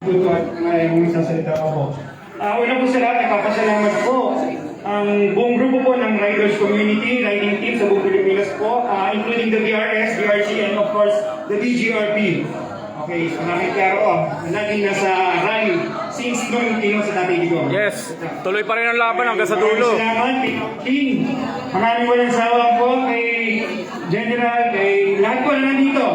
Ito at may sasalita ako po. Una po sa lahat, nagpapasalamat po ang buong grupo po ng Riders Community, riding team sa buong Pilipinas po, including the DRS, DRC, and of course, the DGRP. Okay, so nakiklaro ko, laging nasa rally since nung tino sa tatay ko. Yes, tuloy pa rin ang laban hanggang sa dulo. Salamat, team. Maraming walang sawa po kay General, kay lahat po na nandito.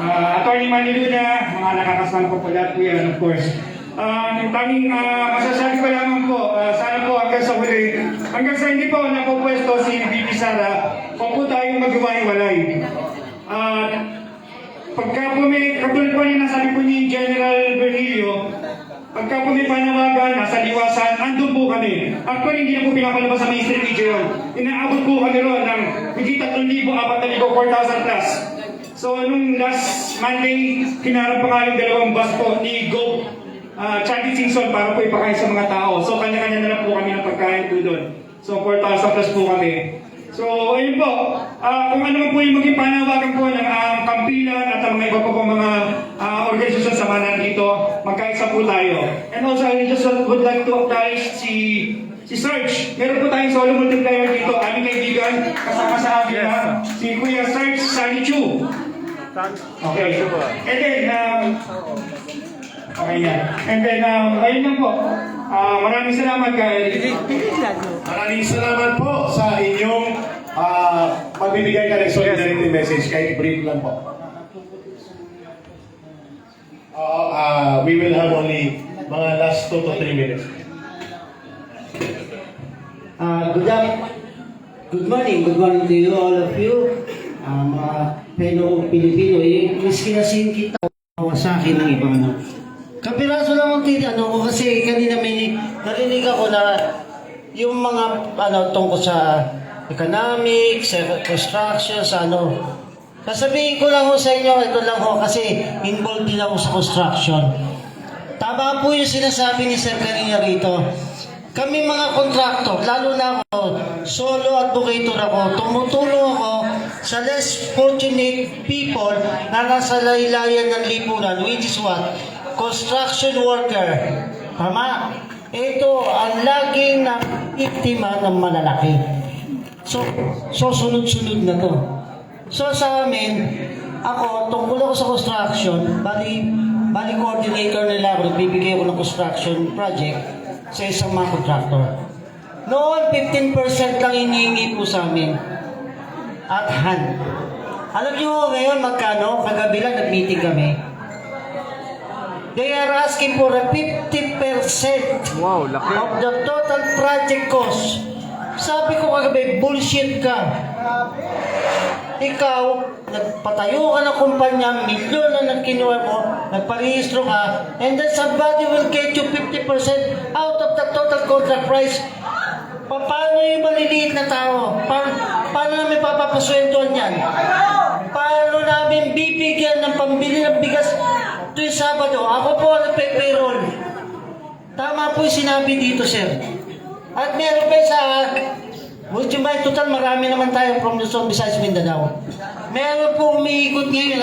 Attorney Manny Luna, mga nakakasama po lahat po yan, of course. Yung tanging masasabi ko lamang po, sana po hanggang sa huli, hanggang sa hindi po napopwesto si VP Sara, kung po tayong mag-iwalay. Pagka po may, katulad po niya nasabi po ni General Virgilio, pagka po may panawagan, nasa liwasan, andun po kami. Actually, hindi na po pinapalabas sa Ministry PJ yun. Inaabot po kami ron ng hindi 3,000, 4,000 plus. So, nung last Monday, kinarap pa nga yung dalawang bus po ni Go Charlie Simpson para po ipakain sa mga tao. So, kanya-kanya na lang po kami ng pagkain po doon. So, 4,000 plus po kami. So, ayun po. Kung ano man po yung maging panawagan po ng Kampilan at ang mga iba po pong mga organisasyon sa mga nandito, magkaisa po tayo. And also, I just would like to acknowledge si Sarge. Meron po tayong solo multiplier dito. Aming kaibigan, kasama sa amin si Kuya Sarge Sanichu. Okay. And then, okay yan. And then, ayun lang po. Maraming salamat kay... Maraming salamat po sa inyong magbibigay ka ng solidarity message. Kahit brief lang po. We will have only mga last 2 to 3 minutes. Good morning to you, all of you. Mga Pinoy Pilipino, miski na sin kita sa akin ng ibang kapiraso lang ang ko kasi kanina may narinig ako na yung mga tungkol sa economics, sa construction, sa sasabihin ko lang ho sa inyo, ito lang ho kasi involved din ako sa construction. Tama po yung sinasabi ni Sir kanina rito. Kami mga kontraktor, lalo na ako, solo advocator ako, tumutulong ako sa less fortunate people na nasa laylayan ng lipunan, which is what? Construction worker. Tama? Ito ang laging na iktima ng malalaki. So sunod-sunod na to. So sa amin, ako, tungkol ako sa construction, bali coordinator nila ako, nagbibigay ako ng construction project sa isang mga contractor. Noon, 15% lang hinihingi po sa amin. At hand. Alam nyo ngayon magkano? Kagabi lang nag-meeting kami. They are asking for a 50% Wow, laki. of the total project cost. Sabi ko kagabi, bullshit ka. Ikaw, nagpatayo ka ng kumpanya, milyon na nagkinuha mo, nagparehistro ka, and then somebody will get you 50% out of the total contract price. Paano yung maliliit na tao? Paano namin papapaswendoan yan? Paano namin bibigyan ng pambili ng bigas tuwing Sabado? Ako po ang payroll. Tama po yung sinabi dito, sir. At meron pa sa total, marami naman tayo from Luzon, Visayas, Mindanao. Meron po umiikot ngayon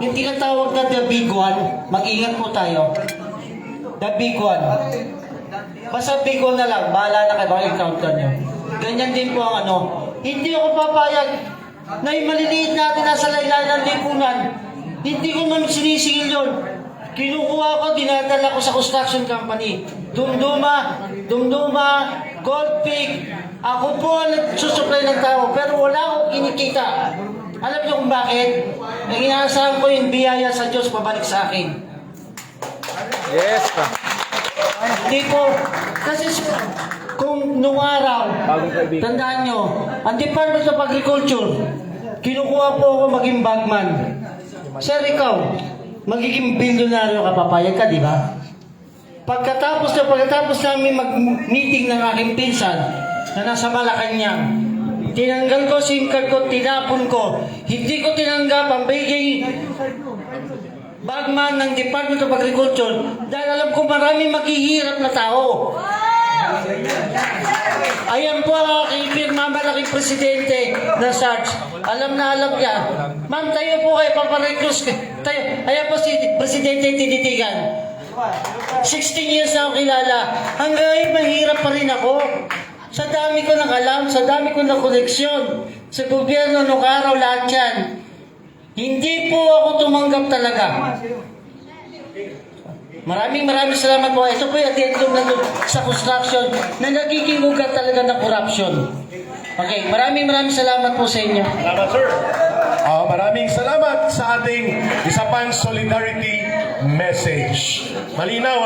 yung tinatawag na the big one. Mag-ingat po tayo. The big one. Basta big one na lang, bahala na kayo, encounter nyo. Ganyan din po ang hindi ako papayag na yung maliliit natin nasa laylayan ng lipunan. Hindi ko naman sinisingil yun. Kinukuha ko, dinadala ko sa construction company. Dumduma, Gold Peak. Ako po ang nagsusupply ng tao, pero wala akong kinikita. Alam niyo kung bakit? Inaasahan ko yung biyaya sa Diyos pabalik sa akin. Yes. Hindi po. Kasi kung nung araw, tandaan nyo, ang Department of Agriculture, kinukuha po ako maging bagman. Sir, ikaw, magiging bilyonaryo ka, papayag ka, di ba? Pagkatapos namin mag-meeting ng aking pinsan na nasa Malacanang, tinanggal ko SIM card ko, tinapon ko. Hindi ko tinanggap ang bigay bagman ng Department of Agriculture dahil alam ko marami maghihirap na tao. Ayan po ang aking pirma, malaking presidente na Sarge. Alam niya. Ma'am, tayo po kayo, paparekrus. Ayan po si Presidente Tinitigan. 16 years na ako kilala. Hanggang ngayon, mahirap pa rin ako. Sa dami ko ng alam, sa dami ko ng koleksyon, sa gobyerno nung araw, lahat yan. Hindi po ako tumanggap talaga. Maraming salamat po. Ito po yung addendum na sa construction na nagiging ugat talaga ng corruption. Okay, maraming salamat po sa inyo. Salamat, sir. Maraming salamat sa ating isa pang solidarity message. Malinaw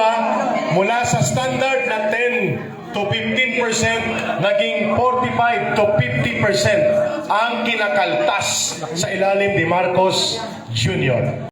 mula sa standard na 10 to 15%, naging 45 to 50% ang kinakaltas sa ilalim ni Marcos Jr.